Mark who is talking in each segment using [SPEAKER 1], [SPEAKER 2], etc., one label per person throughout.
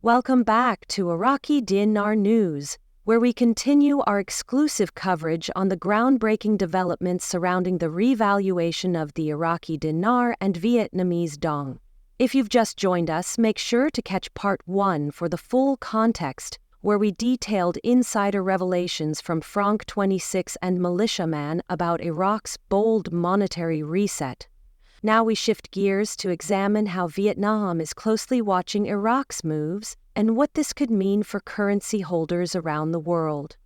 [SPEAKER 1] Welcome back to Iraqi Dinar News, where we continue our exclusive coverage on the groundbreaking developments surrounding the revaluation of the Iraqi dinar and Vietnamese dong. If you've just joined us, make sure to catch Part 1 for the full context, where we detailed insider revelations from Frank26 and militiaman about Iraq's bold monetary reset. Now we shift gears to examine how Vietnam is closely watching Iraq's moves and what this could mean for currency holders around the world.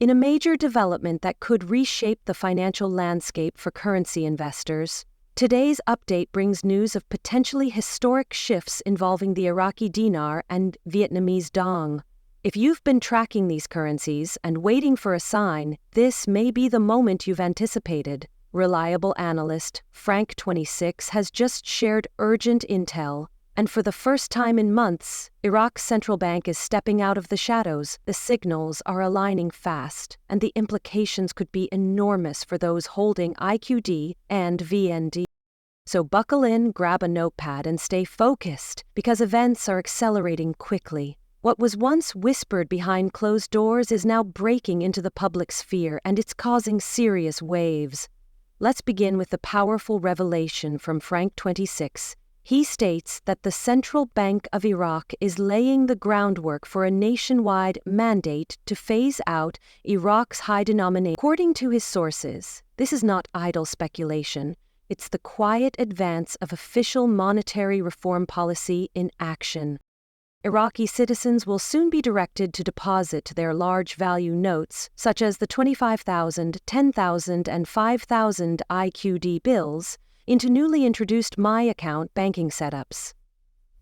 [SPEAKER 1] In a major development that could reshape the financial landscape for currency investors, today's update brings news of potentially historic shifts involving the Iraqi dinar and Vietnamese dong. If you've been tracking these currencies and waiting for a sign, this may be the moment you've anticipated. Reliable analyst Frank26 has just shared urgent intel, and for the first time in months, Iraq's central bank is stepping out of the shadows. The signals are aligning fast, and the implications could be enormous for those holding IQD and VND. So buckle in, grab a notepad, and stay focused, because events are accelerating quickly. What was once whispered behind closed doors is now breaking into the public sphere, and it's causing serious waves. Let's begin with the powerful revelation from Frank26. He states that the Central Bank of Iraq is laying the groundwork for a nationwide mandate to phase out Iraq's high denomination. According to his sources, this is not idle speculation. It's the quiet advance of official monetary reform policy in action. Iraqi citizens will soon be directed to deposit their large-value notes, such as the 25,000, 10,000, and 5,000 IQD bills, into newly introduced My Account banking setups.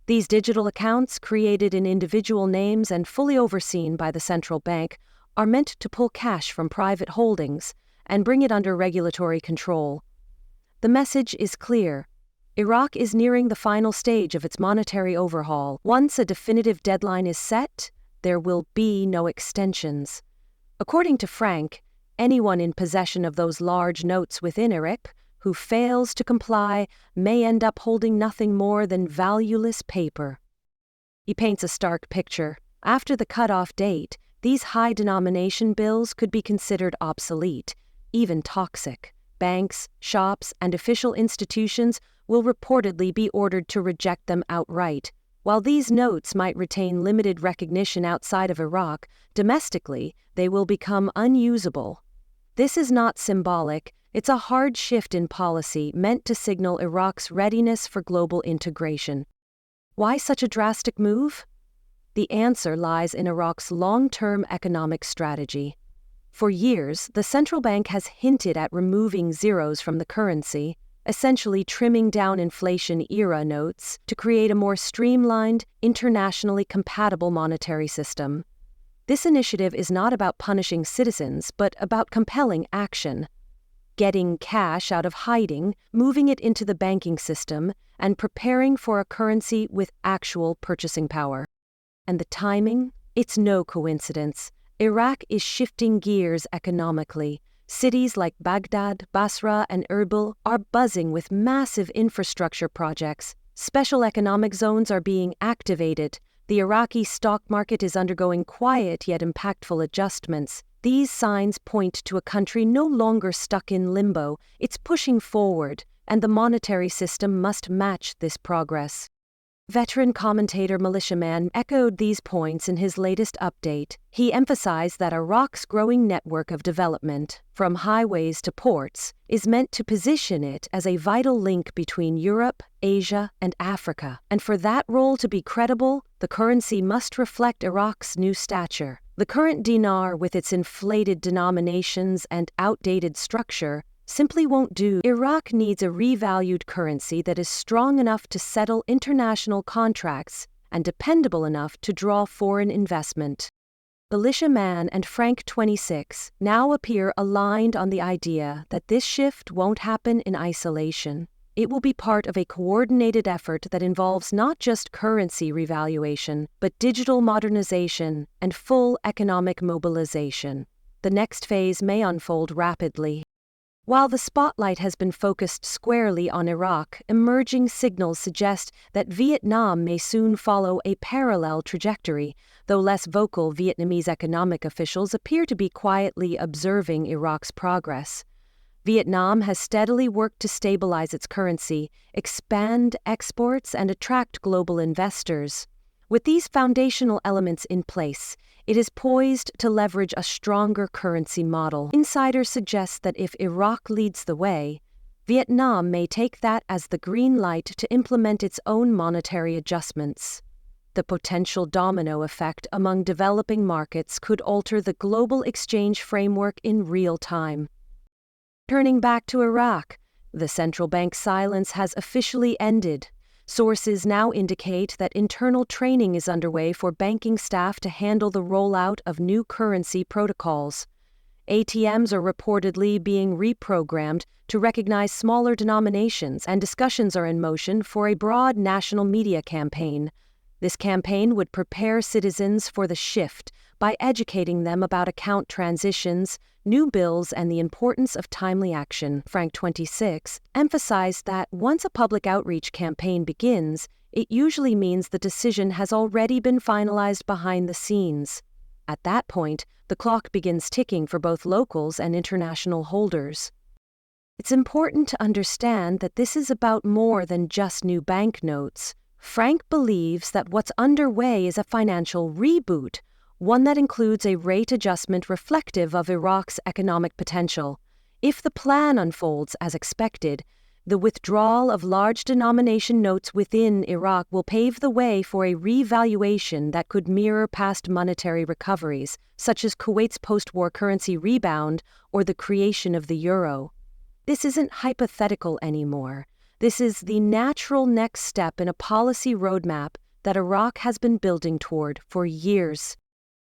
[SPEAKER 1] These digital accounts, created in individual names and fully overseen by the central bank, are meant to pull cash from private holdings and bring it under regulatory control. The message is clear. Iraq is nearing the final stage of its monetary overhaul. Once a definitive deadline is set, there will be no extensions. According to Frank, anyone in possession of those large notes within Iraq who fails to comply may end up holding nothing more than valueless paper. He paints a stark picture. After the cutoff date, these high-denomination bills could be considered obsolete, even toxic. Banks, shops, and official institutions will reportedly be ordered to reject them outright. While these notes might retain limited recognition outside of Iraq, domestically, they will become unusable. This is not symbolic, it's a hard shift in policy meant to signal Iraq's readiness for global integration. Why such a drastic move? The answer lies in Iraq's long-term economic strategy. For years, the central bank has hinted at removing zeros from the currency, essentially trimming down inflation-era notes to create a more streamlined, internationally compatible monetary system. This initiative is not about punishing citizens, but about compelling action. Getting cash out of hiding, moving it into the banking system, and preparing for a currency with actual purchasing power. And the timing? It's no coincidence. Iraq is shifting gears economically. Cities like Baghdad, Basra, and Erbil are buzzing with massive infrastructure projects. Special economic zones are being activated. The Iraqi stock market is undergoing quiet yet impactful adjustments. These signs point to a country no longer stuck in limbo. It's pushing forward, and the monetary system must match this progress. Veteran commentator militiaman echoed these points in his latest update. He emphasized that Iraq's growing network of development, from highways to ports, is meant to position it as a vital link between Europe, Asia, and Africa. And for that role to be credible, the currency must reflect Iraq's new stature. The current dinar, with its inflated denominations and outdated structure, simply won't do. Iraq needs a revalued currency that is strong enough to settle international contracts and dependable enough to draw foreign investment. Militiaman and Frank26 now appear aligned on the idea that this shift won't happen in isolation. It will be part of a coordinated effort that involves not just currency revaluation, but digital modernization and full economic mobilization. The next phase may unfold rapidly. While the spotlight has been focused squarely on Iraq, emerging signals suggest that Vietnam may soon follow a parallel trajectory, though less vocal. Vietnamese economic officials appear to be quietly observing Iraq's progress. Vietnam has steadily worked to stabilize its currency, expand exports, and attract global investors. With these foundational elements in place, it is poised to leverage a stronger currency model. Insiders suggest that if Iraq leads the way, Vietnam may take that as the green light to implement its own monetary adjustments. The potential domino effect among developing markets could alter the global exchange framework in real time. Turning back to Iraq, the central bank's silence has officially ended. Sources now indicate that internal training is underway for banking staff to handle the rollout of new currency protocols. ATMs are reportedly being reprogrammed to recognize smaller denominations, and discussions are in motion for a broad national media campaign. This campaign would prepare citizens for the shift by educating them about account transitions, new bills, and the importance of timely action. Frank26 emphasized that once a public outreach campaign begins, it usually means the decision has already been finalized behind the scenes. At that point, the clock begins ticking for both locals and international holders. It's important to understand that this is about more than just new banknotes. Frank believes that what's underway is a financial reboot, one that includes a rate adjustment reflective of Iraq's economic potential. If the plan unfolds as expected, the withdrawal of large denomination notes within Iraq will pave the way for a revaluation that could mirror past monetary recoveries, such as Kuwait's post-war currency rebound or the creation of the euro. This isn't hypothetical anymore. This is the natural next step in a policy roadmap that Iraq has been building toward for years.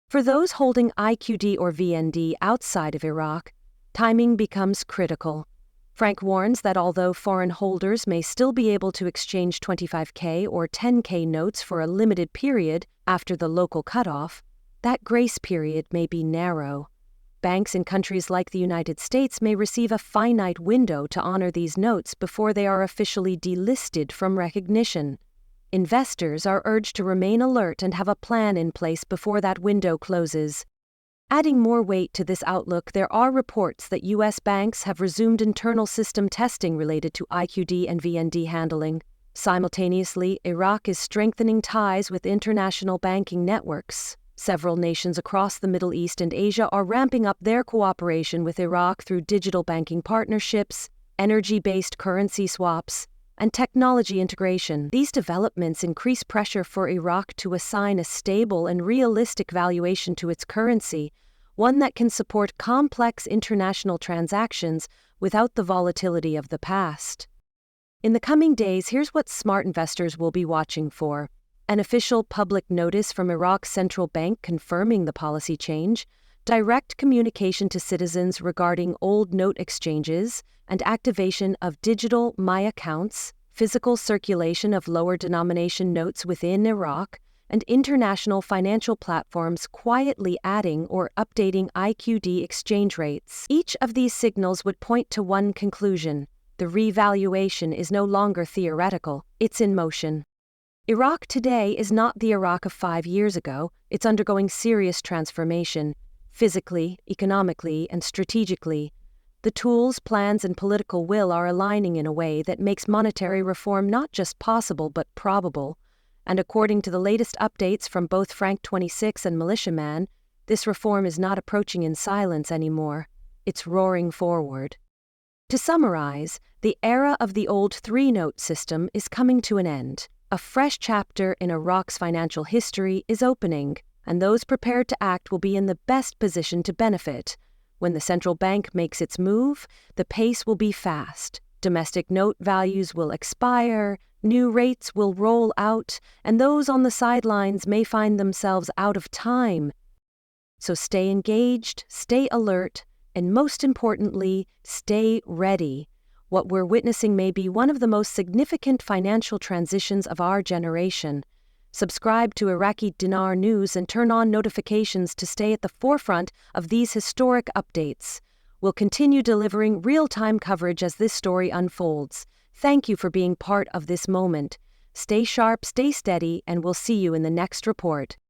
[SPEAKER 1] For those holding IQD or VND outside of Iraq, timing becomes critical. Frank warns that although foreign holders may still be able to exchange 25K or 10K notes for a limited period after the local cutoff, that grace period may be narrow. Banks in countries like the United States may receive a finite window to honor these notes before they are officially delisted from recognition. Investors are urged to remain alert and have a plan in place before that window closes. Adding more weight to this outlook, there are reports that U.S. banks have resumed internal system testing related to IQD and VND handling. Simultaneously, Iraq is strengthening ties with international banking networks. Several nations across the Middle East and Asia are ramping up their cooperation with Iraq through digital banking partnerships, energy-based currency swaps, and technology integration. These developments increase pressure for Iraq to assign a stable and realistic valuation to its currency, one that can support complex international transactions without the volatility of the past. In the coming days, here's what smart investors will be watching for: an official public notice from Iraq's central bank confirming the policy change, direct communication to citizens regarding old note exchanges and activation of digital My accounts, physical circulation of lower denomination notes within Iraq, and international financial platforms quietly adding or updating IQD exchange rates. Each of these signals would point to one conclusion: the revaluation is no longer theoretical, it's in motion. Iraq today is not the Iraq of 5 years ago. It's undergoing serious transformation, physically, economically, and strategically. The tools, plans, and political will are aligning in a way that makes monetary reform not just possible but probable. And according to the latest updates from both Frank26 and Militiaman, this reform is not approaching in silence anymore. It's roaring forward. To summarize, the era of the old three-note system is coming to an end. A fresh chapter in Iraq's financial history is opening, and those prepared to act will be in the best position to benefit. When the central bank makes its move, the pace will be fast. Domestic note values will expire, new rates will roll out, and those on the sidelines may find themselves out of time. So stay engaged, stay alert, and most importantly, stay ready. What we're witnessing may be one of the most significant financial transitions of our generation. Subscribe to Iraqi Dinar News and turn on notifications to stay at the forefront of these historic updates. We'll continue delivering real-time coverage as this story unfolds. Thank you for being part of this moment. Stay sharp, stay steady, and we'll see you in the next report.